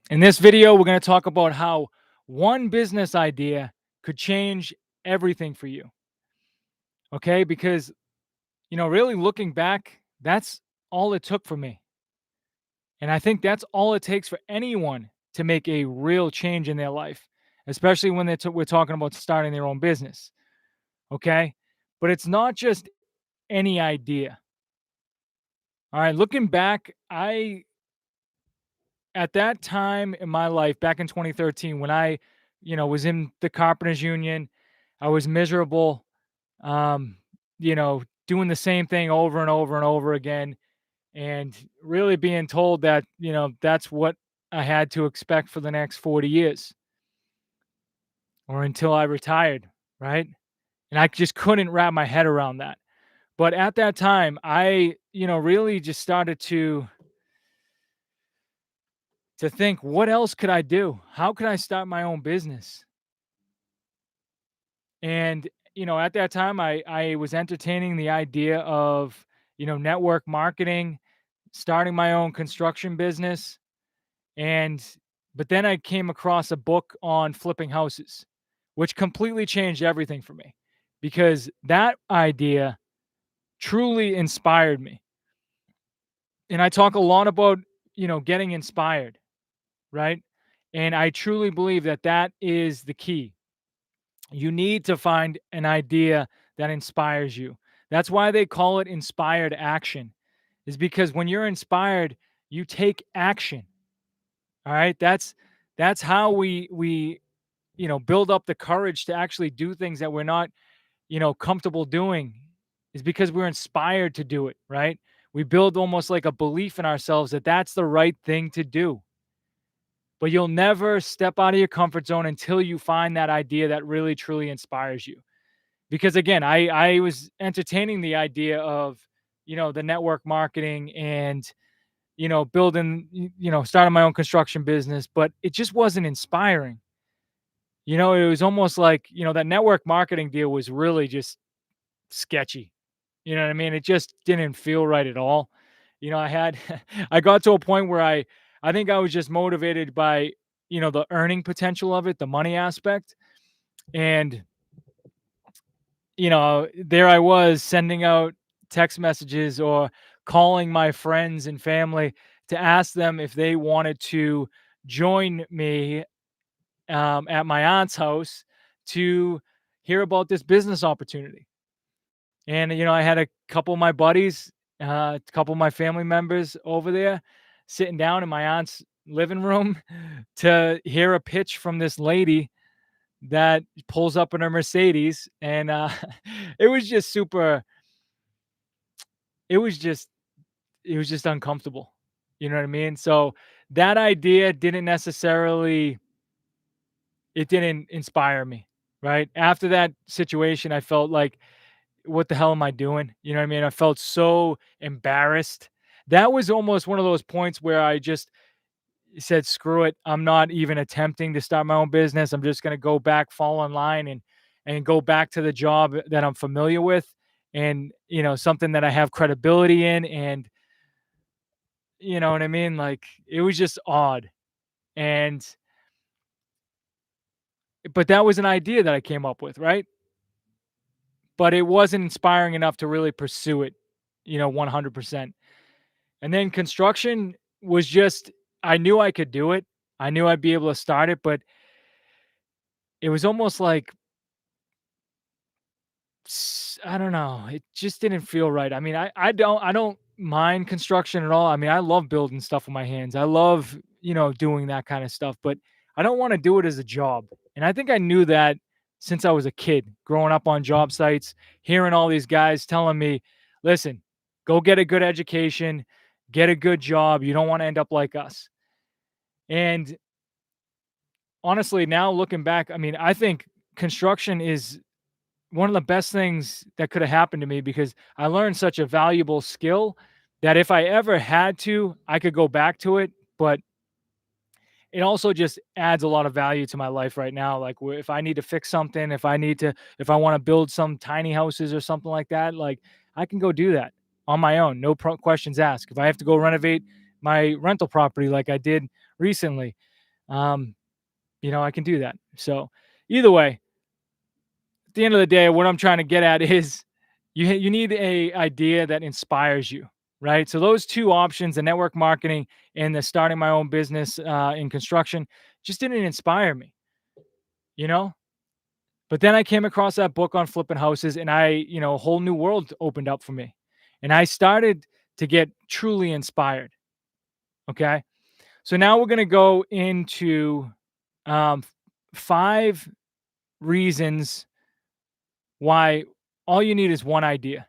In this video, we're going to talk about how one business idea could change everything for you. Okay. Because, really looking back, that's all it took for me. And I think that's all it takes for anyone to make a real change in their life, especially when we're talking about starting their own business. Okay. But it's not just any idea. All right. Looking back, at that time in my life, back in 2013, when I, was in the carpenters union, I was miserable, um, doing the same thing over and over and over again, and really being told that, that's what I had to expect for the next 40 years or until I retired, right? And I just couldn't wrap my head around that. But at that time, I, really just started to think, what else could I do? How could I start my own business? And, at that time, I was entertaining the idea of, network marketing, starting my own construction business, and but then I came across a book on flipping houses, which completely changed everything for me because that idea truly inspired me. And I talk a lot about, getting inspired, right? And I truly believe that that is the key. You need to find an idea that inspires you. That's why they call it inspired action, is because when you're inspired, you take action. All right. That's how we build up the courage to actually do things that we're not, comfortable doing, is because we're inspired to do it, right? We build almost like a belief in ourselves that that's the right thing to do. But you'll never step out of your comfort zone until you find that idea that really truly inspires you. Because again, I was entertaining the idea of, the network marketing and, building, starting my own construction business, but it just wasn't inspiring. It was almost like, that network marketing deal was really just sketchy. You know what I mean? It just didn't feel right at all. I had I got to a point where I think I was just motivated by, the earning potential of it, the money aspect. And there I was sending out text messages or calling my friends and family to ask them if they wanted to join me at my aunt's house to hear about this business opportunity. And, I had a couple of my buddies, a couple of my family members over there sitting down in my aunt's living room to hear a pitch from this lady that pulls up in her Mercedes. And it was just super, it was just, it was just uncomfortable. You know what I mean? So that idea didn't necessarily, it didn't inspire me. Right. After that situation, I felt like, what the hell am I doing? You know what I mean? I felt so embarrassed. That was almost one of those points where I just said, screw it. I'm not even attempting to start my own business. I'm just going to go back, fall in line and go back to the job that I'm familiar with and, something that I have credibility in. And you know what I mean? Like it was just odd. And, but that was an idea that I came up with, right? But it wasn't inspiring enough to really pursue it, 100%. And then construction was just, I knew I could do it. I knew I'd be able to start it, but it was almost like I don't know, it just didn't feel right. I mean, I don't mind construction at all. I mean, I love building stuff with my hands. I love, doing that kind of stuff, but I don't want to do it as a job. And I think I knew that since I was a kid, growing up on job sites, hearing all these guys telling me, "Listen, go get a good education, get a good job. You don't want to end up like us." And honestly, now looking back, I mean, I think construction is one of the best things that could have happened to me because I learned such a valuable skill that if I ever had to, I could go back to it. But it also just adds a lot of value to my life right now. Like if I need to fix something, if I want to build some tiny houses or something like that, like I can go do that on my own, no questions asked. If I have to go renovate my rental property like I did recently, um, I can do that. So either way, at the end of the day, what I'm trying to get at is you need a idea that inspires you, right? So those two options, the network marketing and the starting my own business in construction, just didn't inspire me, you know. But then I came across that book on flipping houses, and a whole new world opened up for me, and I started to get truly inspired. Okay, so now we're gonna go into um, 5 reasons why all you need is one idea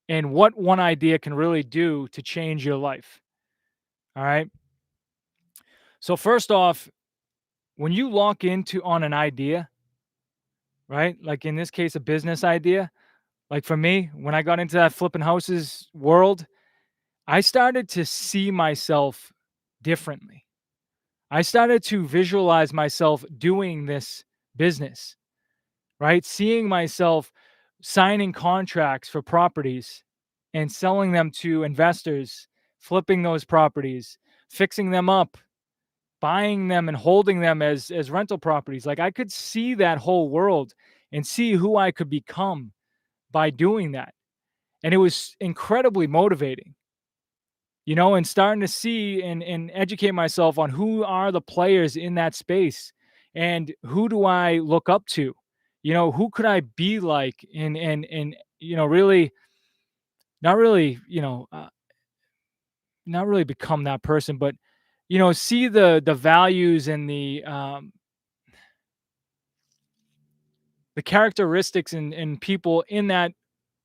and what one idea can really do to change your life. All right. So first off, when you lock into on an idea, right? Like in this case, a business idea. Like for me, when I got into that flipping houses world, I started to see myself differently. I started to visualize myself doing this business, right? Seeing myself signing contracts for properties and selling them to investors, flipping those properties, fixing them up, buying them and holding them as rental properties. Like I could see that whole world and see who I could become by doing that. And it was incredibly motivating, and starting to see and educate myself on who are the players in that space and who do I look up to, who could I be like, and really not really, not really become that person, but see the values and the characteristics and people in that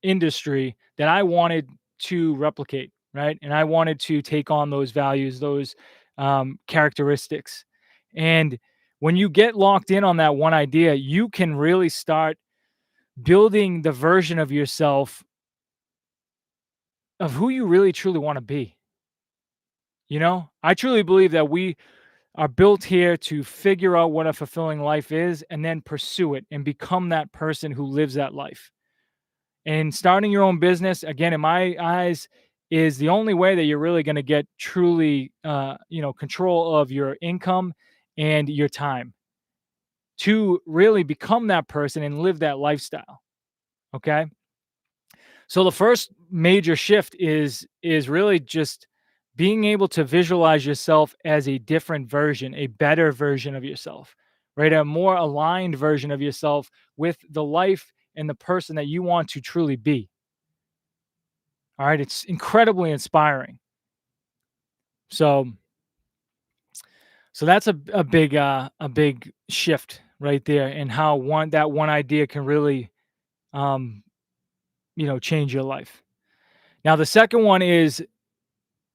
industry that I wanted to replicate, right? And I wanted to take on those values, those characteristics. And when you get locked in on that one idea, you can really start building the version of yourself of who you really truly want to be. I truly believe that we are built here to figure out what a fulfilling life is and then pursue it and become that person who lives that life. And starting your own business, again, in my eyes, is the only way that you're really going to get truly, control of your income and your time to really become that person and live that lifestyle. Okay. So the first major shift is really just being able to visualize yourself as a different version, a better version of yourself, right? A more aligned version of yourself with the life and the person that you want to truly be. All right, it's incredibly inspiring. So that's a big shift right there, and how one idea can really um change your life. Now the second one is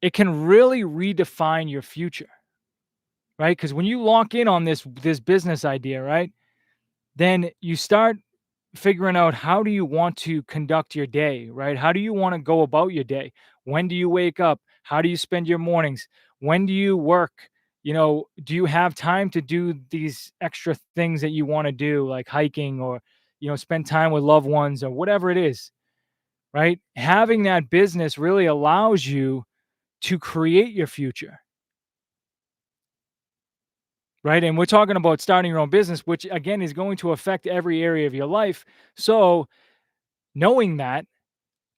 it can really redefine your future, right? Because when you lock in on this business idea, right, then you start figuring out how do you want to conduct your day, right? How do you want to go about your day? When do you wake up? How do you spend your mornings? When do you work? Do you have time to do these extra things that you want to do, like hiking or, spend time with loved ones or whatever it is, right? Having that business really allows you to create your future, right? And we're talking about starting your own business, which again is going to affect every area of your life. So, knowing that,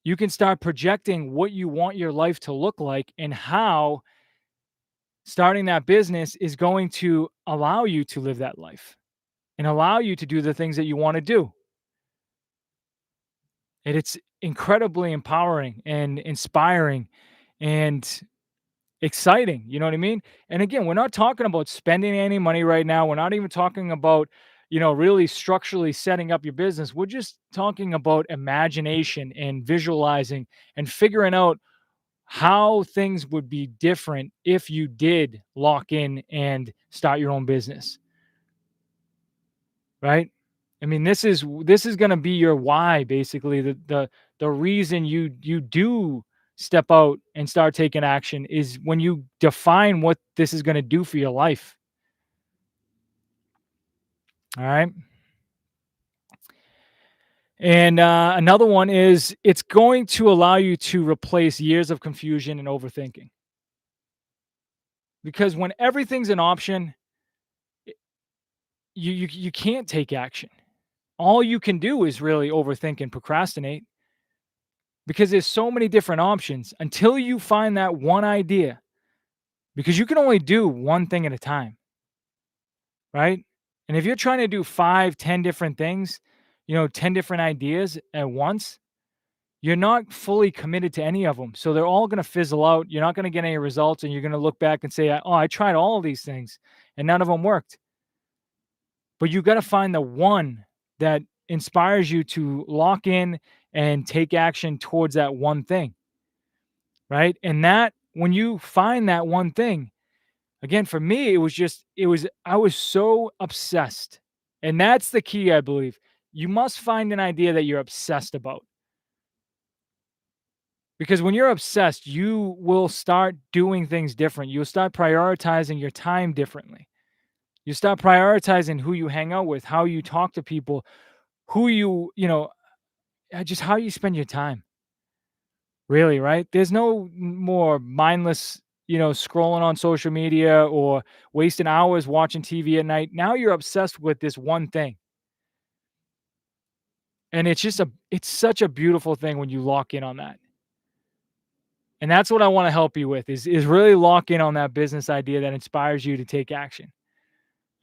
you can start projecting what you want your life to look like and how starting that business is going to allow you to live that life and allow you to do the things that you want to do. And it's incredibly empowering and inspiring and exciting. You know what I mean? And again, we're not talking about spending any money right now. We're not even talking about, really structurally setting up your business. We're just talking about imagination and visualizing and figuring out how things would be different if you did lock in and start your own business, right? I mean, this is going to be your why, basically. The reason you do step out and start taking action is when you define what this is going to do for your life. All right. And another one is it's going to allow you to replace years of confusion and overthinking. Because when everything's an option, you can't take action. All you can do is really overthink and procrastinate because there's so many different options until you find that one idea, because you can only do one thing at a time, right? And if you're trying to do 5, 10 different things, 10 different ideas at once, you're not fully committed to any of them. So they're all going to fizzle out. You're not going to get any results. And you're going to look back and say, oh, I tried all of these things and none of them worked. But you got to find the one that inspires you to lock in and take action towards that one thing, right? And that when you find that one thing, again, for me, I was so obsessed. And that's the key, I believe. You must find an idea that you're obsessed about. Because when you're obsessed, you will start doing things different. You'll start prioritizing your time differently. You start prioritizing who you hang out with, how you talk to people, who just how you spend your time. Really, right? There's no more mindless, scrolling on social media or wasting hours watching TV at night. Now you're obsessed with this one thing. And it's such a beautiful thing when you lock in on that. And that's what I want to help you with is really lock in on that business idea that inspires you to take action.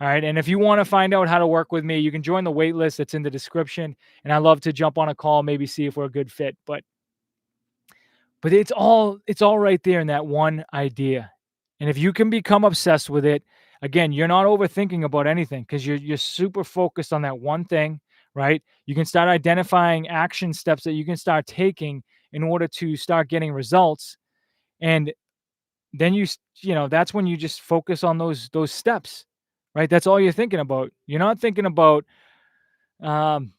All right. And if you want to find out how to work with me, you can join the wait list that's in the description. And I love to jump on a call, maybe see if we're a good fit. But it's all right there in that one idea. And if you can become obsessed with it, again, you're not overthinking about anything because you're super focused on that one thing, right? You can start identifying action steps that you can start taking in order to start getting results. And then that's when you just focus on those steps, right? That's all you're thinking about. You're not thinking about um,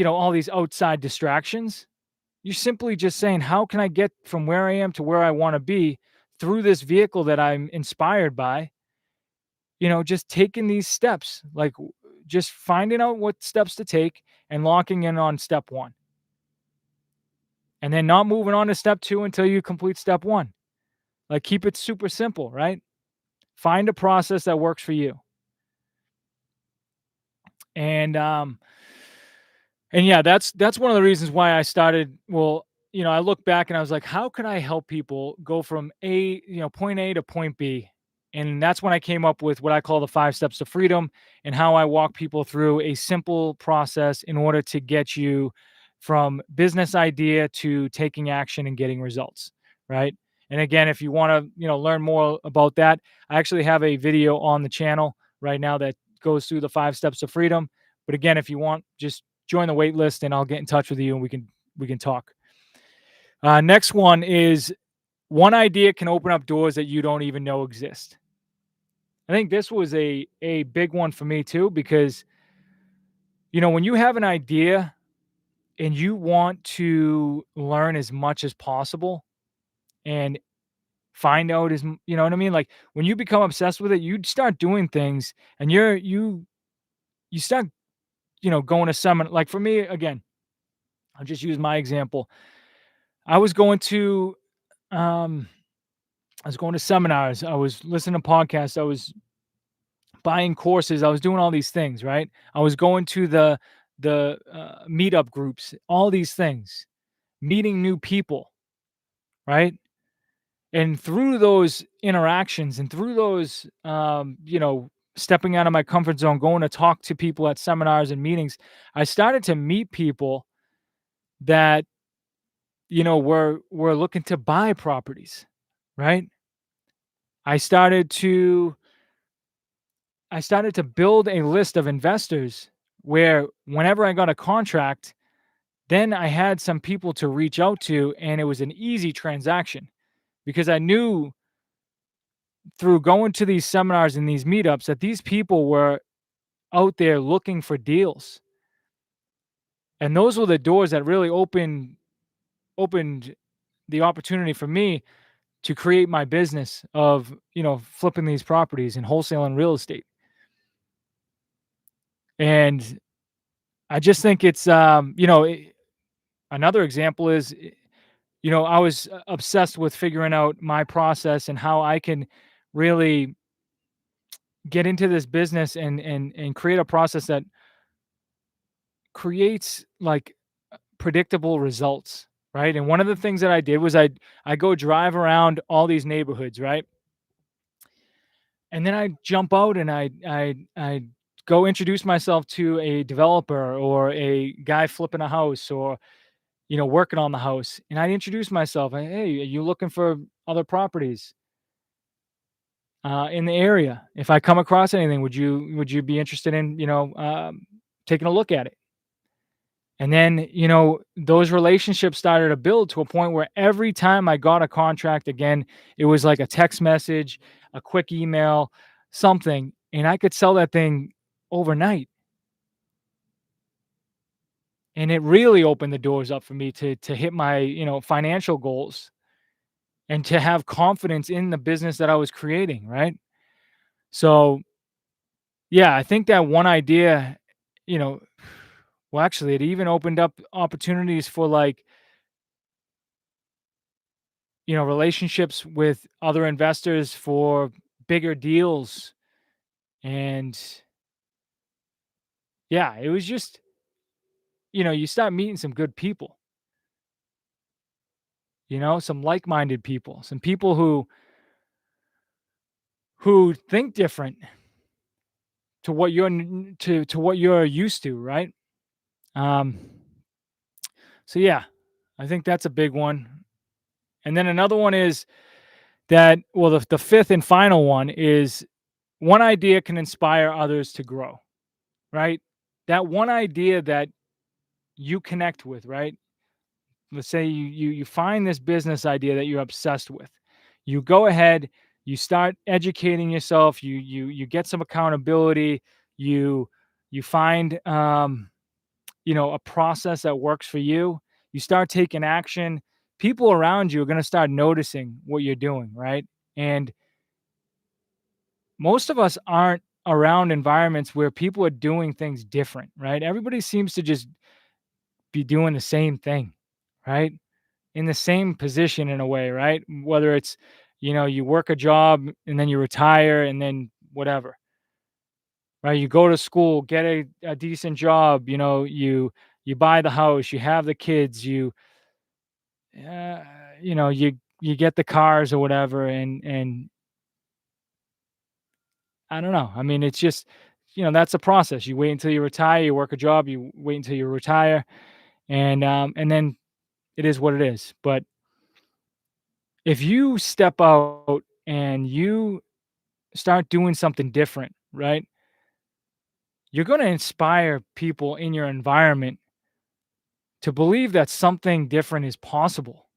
all these outside distractions. You're simply just saying, how can I get from where I am to where I want to be through this vehicle that I'm inspired by? Just taking these steps, like just finding out what steps to take and locking in on step one. And then not moving on to step two until you complete step one. Like keep it super simple, right? Find a process that works for you. And yeah, that's one of the reasons why I started. Well, I look back and I was like, how can I help people go from point A to point B? And that's when I came up with what I call the 5 steps to freedom and how I walk people through a simple process in order to get you from business idea to taking action and getting results, right? And again, if you want to, learn more about that, I actually have a video on the channel right now that goes through the 5 steps to freedom. But again, if you want, just join the wait list and I'll get in touch with you and we can talk. Next one is one idea can open up doors that you don't even know exist. I think this was a big one for me too, because when you have an idea and you want to learn as much as possible and find out you know what I mean? Like when you become obsessed with it, you start doing things and you start, going to summon. Like for me, again, I'll just use my example. I was going to um I was going to seminars, I was listening to podcasts, I was buying courses, I was doing all these things, right? I was going to the meetup groups, all these things, meeting new people, right? And through those interactions and through those stepping out of my comfort zone, going to talk to people at seminars and meetings, I started to meet people that were looking to buy properties, right? I started to build a list of investors where whenever I got a contract, then I had some people to reach out to, and it was an easy transaction because I knew through going to these seminars and these meetups that these people were out there looking for deals. And those were the doors that really opened the opportunity for me to create my business of, flipping these properties and wholesaling real estate. And I just think it's, another example is, I was obsessed with figuring out my process and how I can really, get into this business and create a process that creates like predictable results, right? And one of the things that I did was I go drive around all these neighborhoods, right? And then I jump out and I go introduce myself to a developer or a guy flipping a house or working on the house. And I introduce myself. Hey, are you looking for other properties in the area? If I come across anything, would you be interested in taking a look at it? And then, those relationships started to build to a point where every time I got a contract again, it was like a text message, a quick email, something, and I could sell that thing overnight. And it really opened the doors up for me to hit my, financial goals and to have confidence in the business that I was creating, right? So, yeah, I think that one idea, you know, well, actually, it even opened up opportunities for like relationships with other investors for bigger deals. And yeah, it was just, you start meeting some good people, some like-minded people, some people who think different to what you're to what you're used to, right? Um so yeah, I think that's a big one. And then another one is that, well, the fifth and final one is one idea can inspire others to grow, right? That one idea that you connect with, right? Let's say you find this business idea that you're obsessed with. You go ahead, you start educating yourself, you get some accountability, you you find a process that works for you. You start taking action. People around you are going to start noticing what you're doing, right? And most of us aren't around environments where people are doing things different, right? Everybody seems to just be doing the same thing, right? In the same position in a way, right? Whether it's, you work a job and then you retire and then whatever, right? You go to school, get a decent job, you buy the house, you have the kids, uh, you get the cars or whatever, and I don't know. I mean, it's just, that's a process. You wait until you retire, you work a job, you wait until you retire, and then it is what it is. But if you step out and you start doing something different, right? You're going to inspire people in your environment to believe that something different is possible,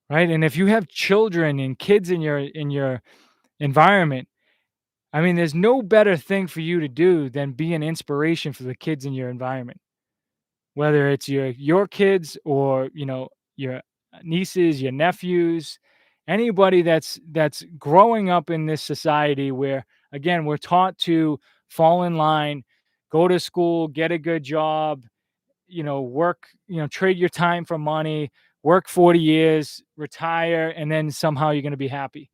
right? And if you have children and kids in your environment, I mean, there's no better thing for you to do than be an inspiration for the kids in your environment, whether it's your kids or, your nieces, your nephews, anybody that's growing up in this society where, again, we're taught to fall in line, go to school, get a good job, work, trade your time for money, work 40 years, retire, and then somehow you're going to be happy.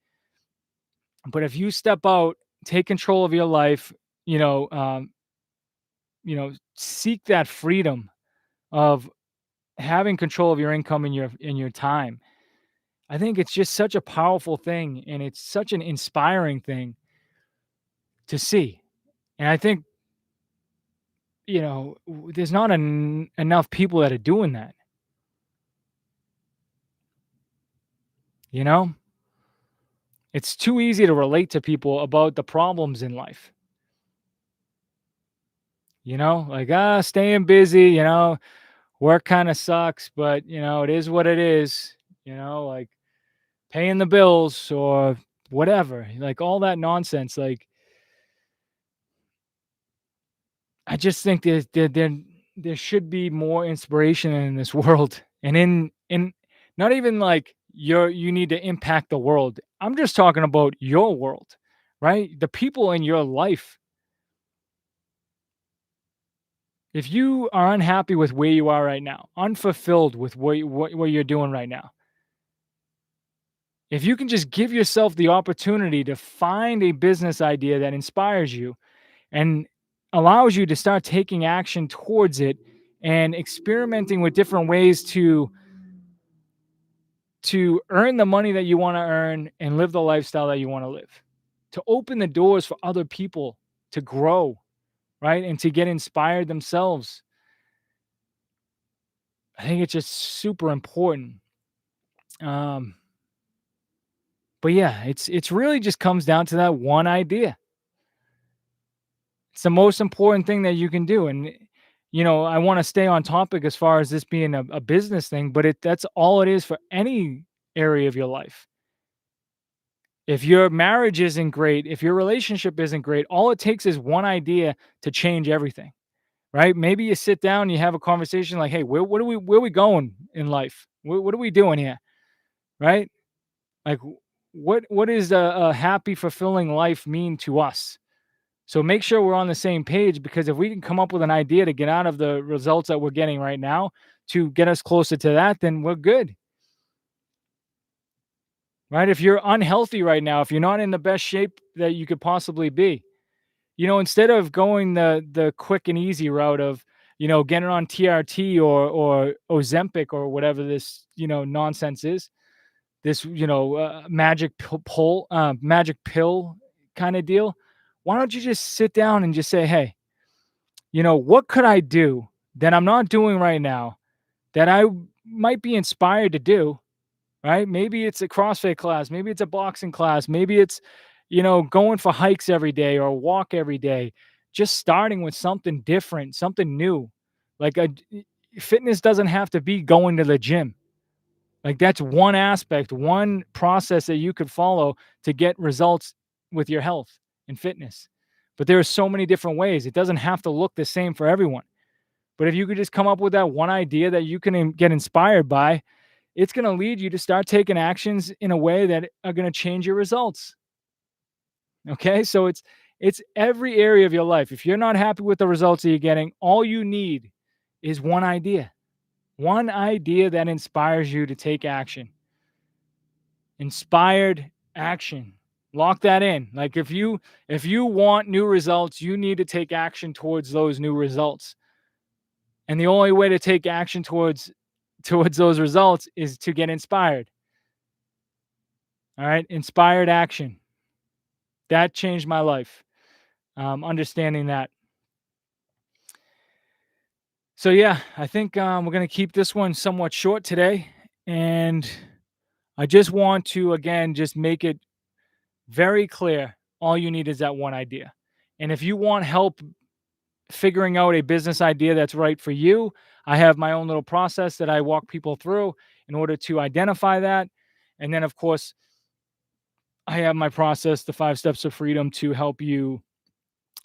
But if you step out, take control of your life, you know, um, seek that freedom of having control of your income and your time. I think it's just such a powerful thing, and it's such an inspiring thing to see. And I think, there's not enough people that are doing that. You know, it's too easy to relate to people about the problems in life. Like, staying busy. Work kind of sucks, but it is what it is. Like paying the bills or whatever, like all that nonsense. Like, I just think there should be more inspiration in this world, and in not even like you need to impact the world. I'm just talking about your world, right? The people in your life. If you are unhappy with where you are right now, unfulfilled with what you're doing right now, If you can just give yourself the opportunity to find a business idea that inspires you and allows you to start taking action towards it and experimenting with different ways to earn the money that you want to earn and live the lifestyle that you want to live, to open the doors for other people to grow, right? And to get inspired themselves. I think it's just super important. Um, but yeah, it's really just comes down to that one idea. It's the most important thing that you can do. And I want to stay on topic as far as this being a business thing, but that's all it is for any area of your life. If your marriage isn't great, if your relationship isn't great, all it takes is one idea to change everything, right? Maybe you sit down, you have a conversation like, "Hey, where are we going in life? What are we doing here?" Right? Like, what is a happy, fulfilling life mean to us? So make sure we're on the same page, because if we can come up with an idea to get out of the results that we're getting right now to get us closer to that, then we're good, right? If you're unhealthy right now, if you're not in the best shape that you could possibly be, instead of going the quick and easy route of, getting on TRT or Ozempic or whatever this, nonsense is, this, magic pill kind of deal. Why don't you just sit down and just say, "Hey, what could I do that I'm not doing right now that I might be inspired to do?" Right? Maybe it's a CrossFit class, maybe it's a boxing class, maybe it's, going for hikes every day or walk every day. Just starting with something different, something new. Like fitness doesn't have to be going to the gym. Like that's one aspect, one process that you could follow to get results with your health and fitness. But there are so many different ways. It doesn't have to look the same for everyone. But if you could just come up with that one idea that you can get inspired by, it's going to lead you to start taking actions in a way that are going to change your results. Okay? So it's every area of your life. If you're not happy with the results that you're getting, all you need is one idea. One idea that inspires you to take action. Inspired action. Lock that in. Like if you want new results, you need to take action towards those new results. And the only way to take action towards those results is to get inspired. All right? Inspired action. That changed my life. Understanding that. So yeah, I think we're going to keep this one somewhat short today, and I just want to again just make it very clear. All you need is that one idea. And if you want help figuring out a business idea that's right for you, I have my own little process that I walk people through in order to identify that. And then, of course, I have my process, the 5 steps of freedom, to help you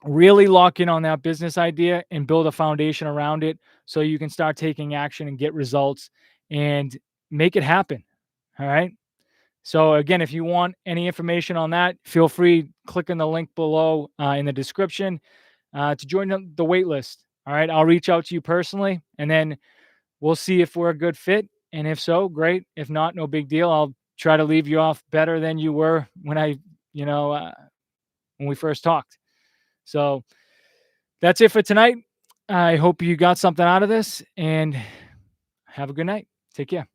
really lock in on that business idea and build a foundation around it so you can start taking action and get results and make it happen. All right. So again, if you want any information on that, feel free clicking the link below in the description to join the wait list. All right. I'll reach out to you personally, and then we'll see if we're a good fit. And if so, great. If not, no big deal. I'll try to leave you off better than you were when we first talked. So that's it for tonight. I hope you got something out of this, and have a good night. Take care.